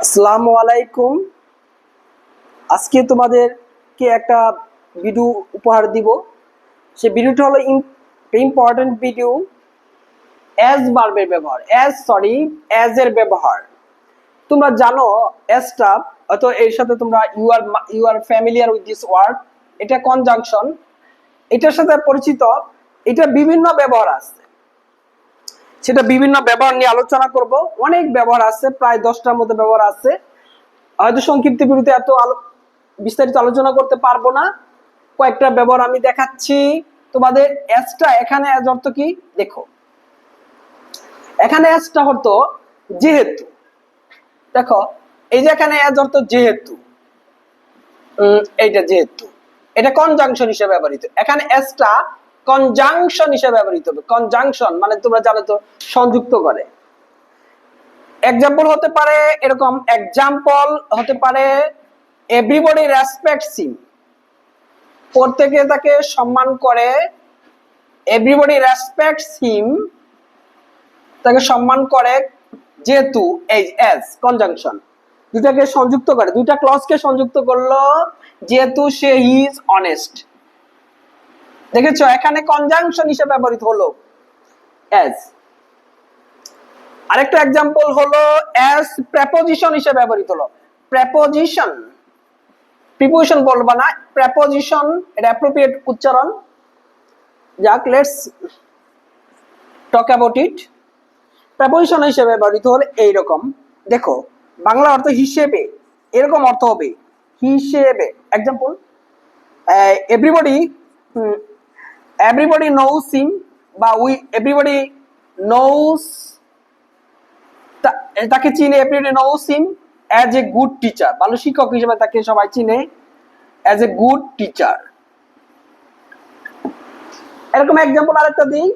আসসালামু আলাইকুম। আজকে তোমাদেরকে একটা ভিডিও উপহার দিব। সেই ভিডিওটা হলো ইম্পর্টেন্ট ভিডিও, অ্যাজ ভার্বের ব্যবহার, অ্যাজ এর ব্যবহার। তোমরা জানো অ্যাজটা, হয়তো এর সাথে তোমরা you are familiar with this word. এটা কনজাংশন, এটার সাথে পরিচিত। এটা বিভিন্ন ব্যবহার আছে, সেটা বিভিন্ন ব্যবহার নিয়ে আলোচনা করব। অনেক ব্যবহার আছে, প্রায় 10টার মধ্যে ব্যবহার আছে। হয়তো সংক্ষিপ্ত ভিডিওতে এত বিস্তারিত আলোচনা করতে পারবো না। কয়েকটা ব্যবহার আমি দেখাচ্ছি তোমাদের। অ্যাজটা এখানে অ্যাজ অর্থ কি দেখো, এখানে অ্যাজটা হতো যেহেতু। দেখো এই যে এখানে অ্যাজ অর্থ যেহেতু, এইটা যেহেতু, এটা কনজাংশন হিসেবে ব্যবহৃত। এখানে অ্যাজটা কনজাংশন হিসেবে ব্যবহৃত হবে। কনজাংশন মানে তোমরা জানো তো, সংযুক্ত করে। এক্সাম্পল হতে পারে এরকম, এক্সাম্পল হতে পারে এভরিবডি রেসপেক্টস হিম, প্রত্যেকে তাকে সম্মান করে। এভরিবডি রেসপেক্টস হিম, তাকে সম্মান করে যেহেতু। এই অ্যাজ কনজাংশন দুটাকে সংযুক্ত করে, দুইটা ক্লজকে সংযুক্ত করলো। যেহেতু সে ইজ অনেস্ট, দেখেছো এখানে কনজাংশন হিসেবে ব্যবহৃত হলো অ্যাজ। আরেকটা এক্সাম্পল হলো অ্যাজ প্রেপোজিশন হিসেবে ব্যবহৃত হলো। প্রেপোজিশন, প্রিপোজিশন বলবো না, প্রেপোজিশন, এটা অ্যাপ্রোপ্রিয়েট উচ্চারণ। যাক, let's talk about it. Preposition হিসেবে ব্যবহৃত হলে এইরকম, দেখো বাংলা অর্থ হিসেবে, এরকম অর্থ হবে হিসেবে। Example, everybody everybody knows him, বা এভরিবডি নোস, তাকে চিনে। Everybody knows him as a good teacher, ভালো শিক্ষক হিসেবে তাকে সবাই চিনে, অ্যাজ এ গুড টিচার। এরকম এক্সাম্পল আরেকটা দিই,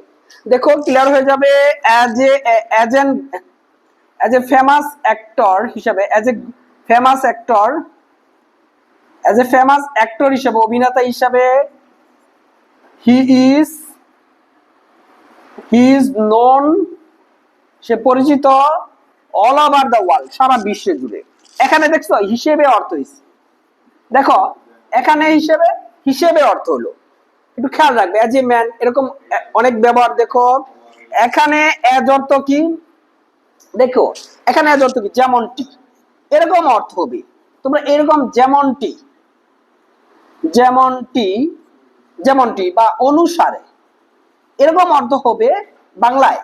দেখো ক্লিয়ার হয়ে যাবে। অ্যাজ এ ফেমাস অ্যাক্টর হিসাবে, অ্যাজ এ ফেমাস অ্যাক্টর হিসাবে, অভিনেতা হিসাবে, হি ইজ নোন, সে পরিচিত, অল ওভার দ্য ওয়ার্ল্ড, সারা বিশ্ব জুড়ে। এখানে দেখছো হিসেবে অর্থ হয়েছে। দেখো এখানে হিসেবে অর্থ হলো, একটু খেয়াল রাখবে। অ্যাজ এ ম্যান, এরকম অনেক ব্যবহার। দেখো এখানে অ্যাজ অর্থ কি, দেখো এখানে অ্যাজ অর্থ কি, যেমনটি, এরকম অর্থ হবে। তোমরা এরকম যেমনটি, যেমনটি, যেমনটি বা অনুসারে, এরকম অর্থ হবে বাংলায়।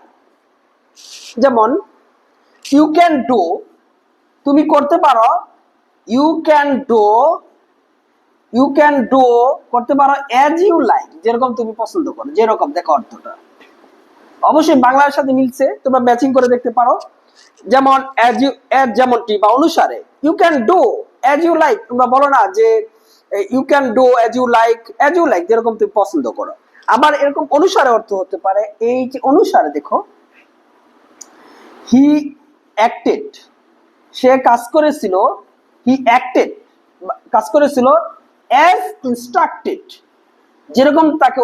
যেমন ইউ ক্যান ডু, তুমি করতে পারো। ইউ ক্যান ডু করতে পারো অ্যাজ ইউ লাইক, যেরকম তুমি পছন্দ করো, যেরকম। দেখো অর্থটা অবশ্যই বাংলার সাথে মিলছে, তোমরা ম্যাচিং করে দেখতে পারো। যেমন অ্যাজ যেমনটি বা অনুসারে। You can do as you like, তোমরা বলো না যে you can do as you like, যেরকম তুমি পছন্দ করো। আবার এরকম অনুসারে অর্থ হতে পারে, এই যে অনুসারে, দেখো হি অ্যাক্টেড, সে কাজ করেছিল। হি অ্যাক্টেড, কাজ করেছিল অ্যাজ ইনস্ট্রাক্টেড, যেরকম তাকে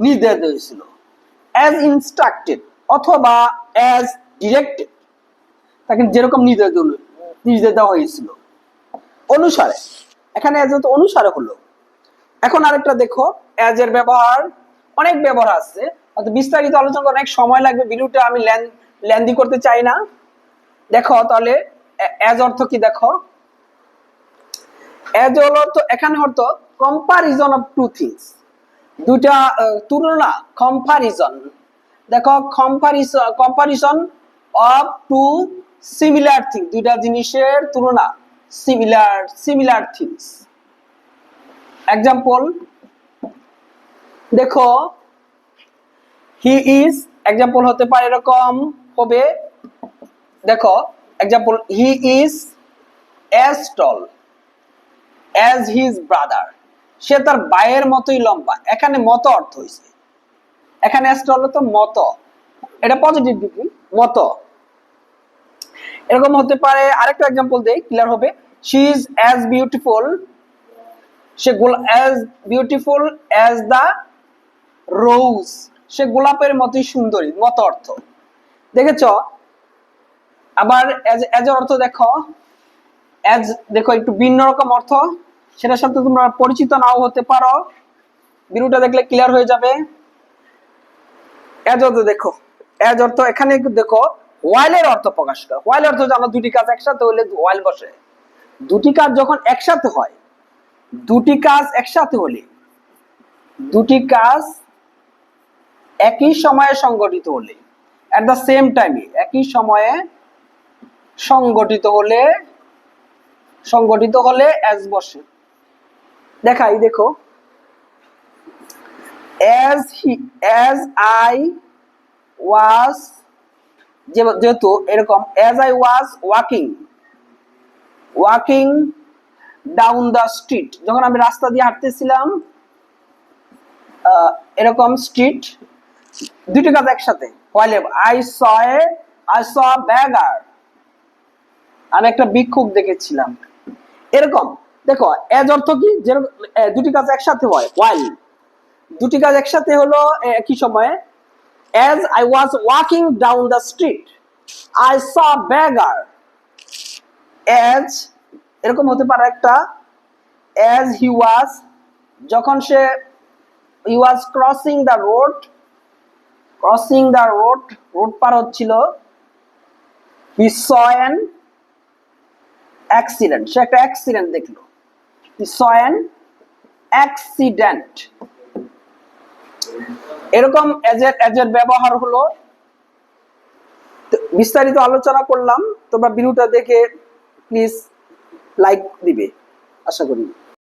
নির্দেশ দিয়েছিল। অ্যাজ ইনস্ট্রাক্টেড অথবা অ্যাজ ডিরেক্টেড, তাকে যেরকম নির্দেশ দেওয়া হয়েছিল। অনুসারে, এখানে অ্যাজ তো অনুসারে হলো। এখন আরেকটা দেখো, অ্যাজ এর ব্যবহার অনেক ব্যবহার আছে, হয়তো বিস্তারিত আলোচনা অনেক সময় লাগবে, ভিডিওটা আমি লেন্দি করতে চাই না। দেখো তাহলে অ্যাজ অর্থ কি, দেখো অ্যাজ হলো তো এখানে অর্থ কম্পারিজন অফ টু থিংস, দুটা তুলনা, কম্পারিজন। দেখো comparison of two similar thing, দুইটা জিনিসের তুলনা, সিমিলার থিংস। এক্সাম্পল দেখো, হি ইজ, এক্সাম্পল হতে পারে এরকম হবে। দেখো example, he is as tall as his brother, সে তার ভাইয়ের মতোই লম্বা। এখানে মত অর্থ হয়েছে, এখানে অ্যাজ টল তো মত, এটা পজিটিভ ডিগ্রি, মত। এরকম হতে পারে। আরেকটা এক্সাম্পল দেই, ক্লিয়ার হবে। শি ইজ অ্যাজ বিউটিফুল, সে as beautiful as the rose, সে গোলাপের মতোই সুন্দরী, মত অর্থ। দেখেছ আবার এজ এর অর্থ দেখো, এজ দেখো একটু ভিন্ন রকম অর্থ, সেটার সাথে তোমরা পরিচিত নাও হতে পারো, ভিডিওটা দেখলে ক্লিয়ার হয়ে যাবে। এজ অর্থ দেখো, এজ অর্থ এখানে দেখো ওয়াইলের অর্থ প্রকাশ করে। ওয়াইল অর্থ জানো দুটি কাজ একসাথে হলে ওয়াইল বসে। দুটি কাজ যখন একসাথে হয়, দুটি কাজ একসাথে হলে, দুটি কাজ একই সময়ে সংগঠিত হলে, এট দ্য সেম টাইমে, একই সময়ে সংগঠিত হলে এজ বসে। দেখাই দেখো, as I was, যেহেতু এরকম as I was walking down the street, যখন আমি রাস্তা দিয়ে হাঁটতেছিলাম, এরকম স্ট্রিট, দুটি কাজ একসাথে। I saw a beggar, আমি একটা ভিক্ষুক দেখেছিলাম। এরকম দেখো এজ অর্থ কি, দুটি কাজ একসাথে হয়, while দুটি কাজ একসাথে হলো একই সময়ে। as I was walking down the street I saw a beggar, as এরকম হতে পারে একটা, as he was, যখন সে he was crossing the road road পার হচ্ছিল, he saw an accident, সে একটা অ্যাক্সিডেন্ট দেখলো, he saw an accident। এরকম এজ এর ব্যবহার হলো। বিস্তারিত আলোচনা করলাম, তোমরা ভিডিওটা দেখে প্লিজ লাইক দিবে আশা করি।